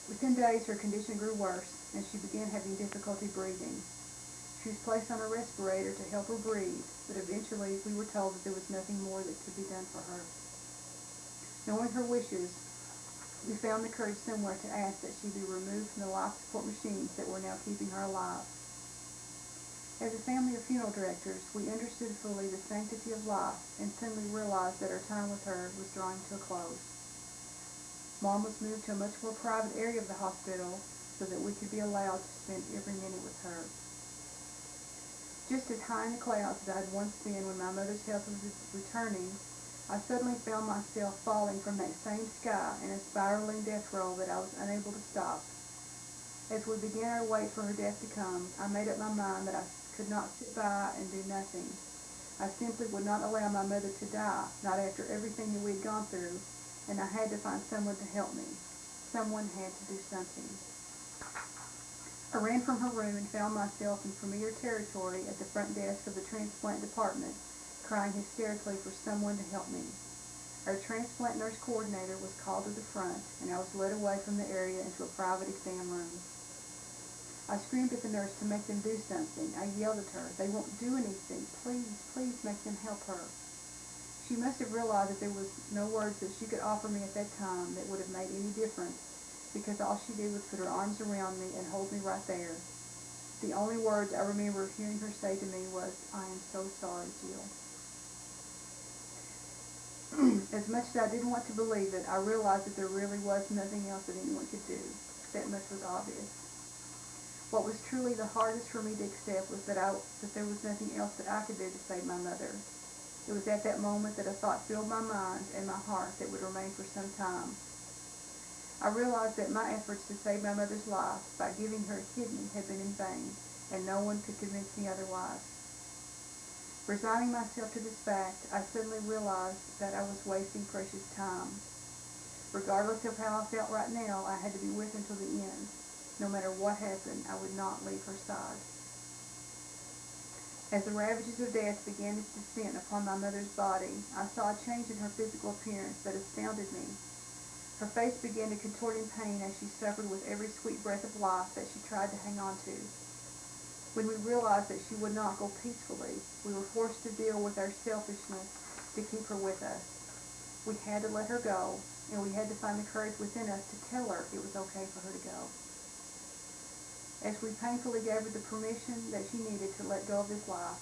Within days, her condition grew worse, and she began having difficulty breathing. She was placed on a respirator to help her breathe, but eventually we were told that there was nothing more that could be done for her. Knowing her wishes, we found the courage somewhere to ask that she be removed from the life support machines that were now keeping her alive. As a family of funeral directors, we understood fully the sanctity of life and suddenly realized that our time with her was drawing to a close. Mom was moved to a much more private area of the hospital so that we could be allowed to spend every minute with her. Just as high in the clouds as I had once been when my mother's health was returning, I suddenly found myself falling from that same sky in a spiraling death roll that I was unable to stop. As we began our wait for her death to come, I made up my mind that I could not sit by and do nothing. I simply would not allow my mother to die, not after everything that we had gone through, and I had to find someone to help me. Someone had to do something. I ran from her room and found myself in familiar territory at the front desk of the transplant department, crying hysterically for someone to help me. Our transplant nurse coordinator was called to the front, and I was led away from the area into a private exam room. I screamed at the nurse to make them do something. I yelled at her, "They won't do anything. Please, please make them help her." She must have realized that there was no words that she could offer me at that time that would have made any difference, because all she did was put her arms around me and hold me right there. The only words I remember hearing her say to me was, "I am so sorry, Jill." As much as I didn't want to believe it, I realized that there really was nothing else that anyone could do. That much was obvious. What was truly the hardest for me to accept was that there was nothing else that I could do to save my mother. It was at that moment that a thought filled my mind and my heart that would remain for some time. I realized that my efforts to save my mother's life by giving her a kidney had been in vain, and no one could convince me otherwise. Resigning myself to this fact, I suddenly realized that I was wasting precious time. Regardless of how I felt right now, I had to be with her until the end. No matter what happened, I would not leave her side. As the ravages of death began its descent upon my mother's body, I saw a change in her physical appearance that astounded me. Her face began to contort in pain as she suffered with every sweet breath of life that she tried to hang on to. When we realized that she would not go peacefully, we were forced to deal with our selfishness to keep her with us. We had to let her go, and we had to find the courage within us to tell her it was okay for her to go. As we painfully gave her the permission that she needed to let go of this life,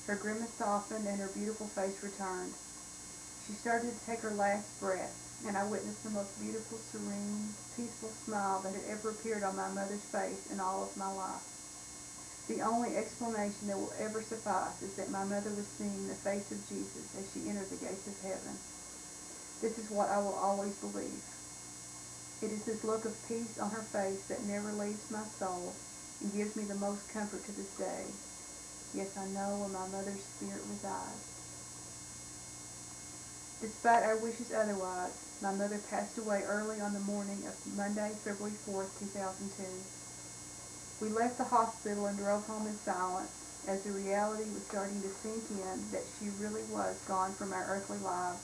her grimace softened and her beautiful face returned. She started to take her last breath, and I witnessed the most beautiful, serene, peaceful smile that had ever appeared on my mother's face in all of my life. The only explanation that will ever suffice is that my mother was seeing the face of Jesus as she entered the gates of heaven. This is what I will always believe. It is this look of peace on her face that never leaves my soul and gives me the most comfort to this day. Yes, I know where my mother's spirit resides. Despite our wishes otherwise, my mother passed away early on the morning of Monday, February 4th, 2002. We left the hospital and drove home in silence as the reality was starting to sink in that she really was gone from our earthly lives.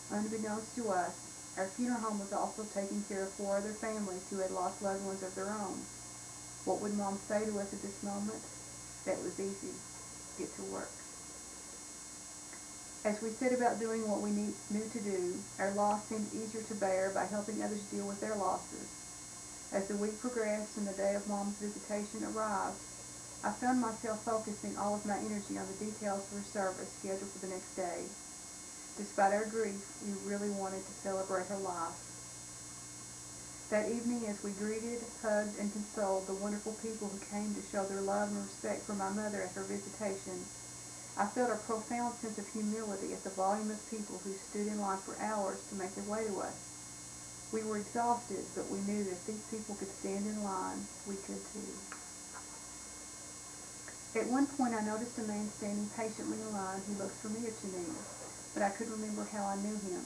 Unbeknownst to us, our funeral home was also taking care of 4 other families who had lost loved ones of their own. What would Mom say to us at this moment? That was easy. Get to work. As we set about doing what we knew to do, our loss seemed easier to bear by helping others deal with their losses. As the week progressed and the day of Mom's visitation arrived, I found myself focusing all of my energy on the details of her service scheduled for the next day. Despite our grief, we really wanted to celebrate her life. That evening, as we greeted, hugged, and consoled the wonderful people who came to show their love and respect for my mother at her visitation, I felt a profound sense of humility at the volume of people who stood in line for hours to make their way to us. We were exhausted, but we knew that if these people could stand in line, we could too. At one point, I noticed a man standing patiently in line who looked familiar to me, but I couldn't remember how I knew him.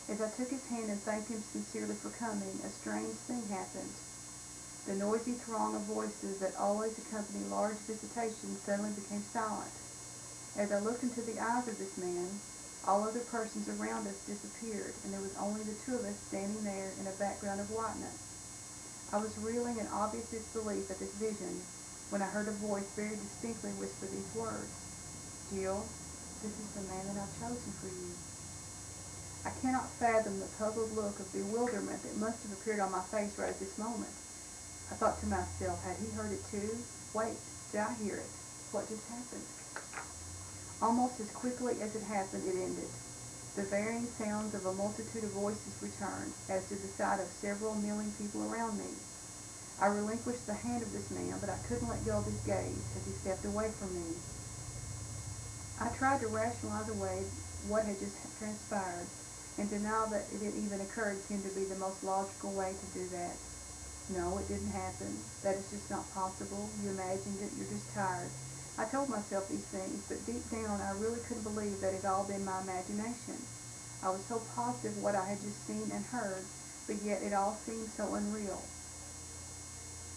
As I took his hand and thanked him sincerely for coming, a strange thing happened. The noisy throng of voices that always accompany large visitations suddenly became silent. As I looked into the eyes of this man, All other persons around us disappeared, and there was only the two of us standing there in a background of whiteness. I was reeling in obvious disbelief at this vision when I heard a voice very distinctly whisper these words: "Jill, this is the man that I've chosen for you." I cannot fathom the puzzled look of bewilderment that must have appeared on my face right at this moment. I thought to myself, had he heard it too? Wait, did I hear it? What just happened? Almost as quickly as it happened, it ended. The varying sounds of a multitude of voices returned, as did the sight of several kneeling people around me. I relinquished the hand of this man, but I couldn't let go of his gaze as he stepped away from me. I tried to rationalize away what had just transpired, and deny that it had even occurred seemed to be the most logical way to do that. No, it didn't happen. That is just not possible. You imagined it. You're just tired. I told myself these things, but deep down I really couldn't believe that it had all been my imagination. I was so positive what I had just seen and heard, but yet it all seemed so unreal.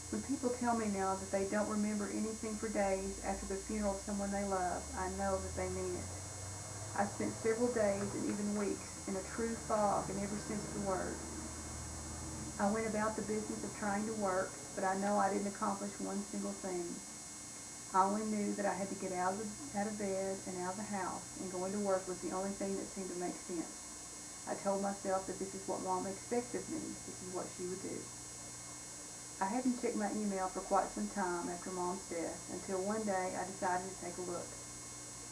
When people tell me now that they don't remember anything for days after the funeral of someone they love, I know that they mean it. I spent several days and even weeks in a true fog in every sense of the word. I went about the business of trying to work, but I know I didn't accomplish one single thing. I only knew that I had to get out of bed and out of the house, and going to work was the only thing that seemed to make sense. I told myself that this is what Mom expected of me. This is what she would do. I hadn't checked my email for quite some time after Mom's death, until one day I decided to take a look.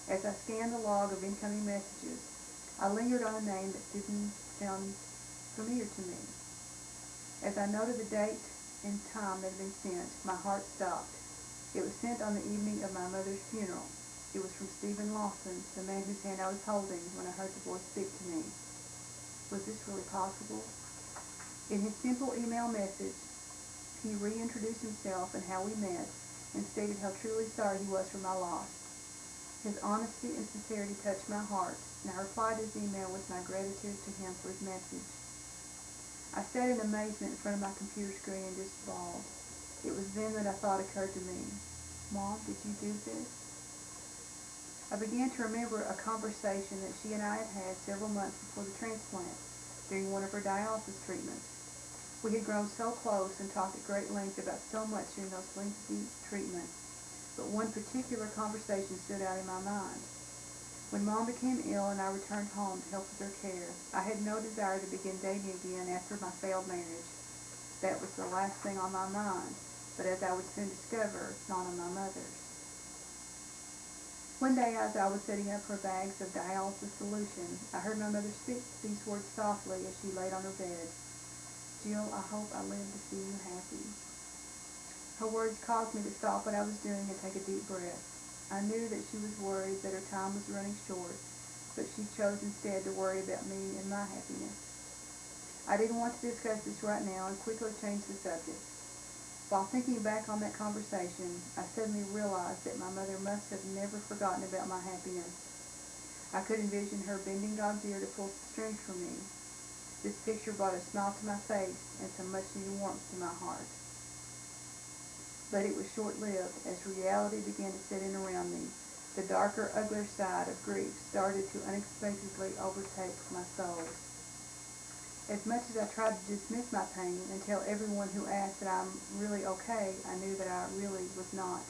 As I scanned the log of incoming messages, I lingered on a name that didn't sound familiar to me. As I noted the date and time that had been sent, my heart stopped. It was sent on the evening of my mother's funeral. It was from Stephen Lawson, the man whose hand I was holding when I heard the voice speak to me. Was this really possible? In his simple email message, he reintroduced himself and how we met, and stated how truly sorry he was for my loss. His honesty and sincerity touched my heart, and I replied to his email with my gratitude to him for his message. I sat in amazement in front of my computer screen and just bawled. It was then that a thought occurred to me. Mom, did you do this? I began to remember a conversation that she and I had had several months before the transplant, during one of her dialysis treatments. We had grown so close and talked at great length about so much during those lengthy treatments, but one particular conversation stood out in my mind. When Mom became ill and I returned home to help with her care, I had no desire to begin dating again after my failed marriage. That was the last thing on my mind, but as I would soon discover, not on my mother's. One day as I was setting up her bags of dialysis solution, I heard my mother speak these words softly as she laid on her bed. Jill, I hope I live to see you happy. Her words caused me to stop what I was doing and take a deep breath. I knew that she was worried that her time was running short, but she chose instead to worry about me and my happiness. I didn't want to discuss this right now and quickly changed the subject. While thinking back on that conversation, I suddenly realized that my mother must have never forgotten about my happiness. I could envision her bending God's ear to pull some strings for me. This picture brought a smile to my face and some much-needed warmth to my heart. But it was short-lived as reality began to set in around me. The darker, uglier side of grief started to unexpectedly overtake my soul. As much as I tried to dismiss my pain and tell everyone who asked that I'm really okay, I knew that I really was not.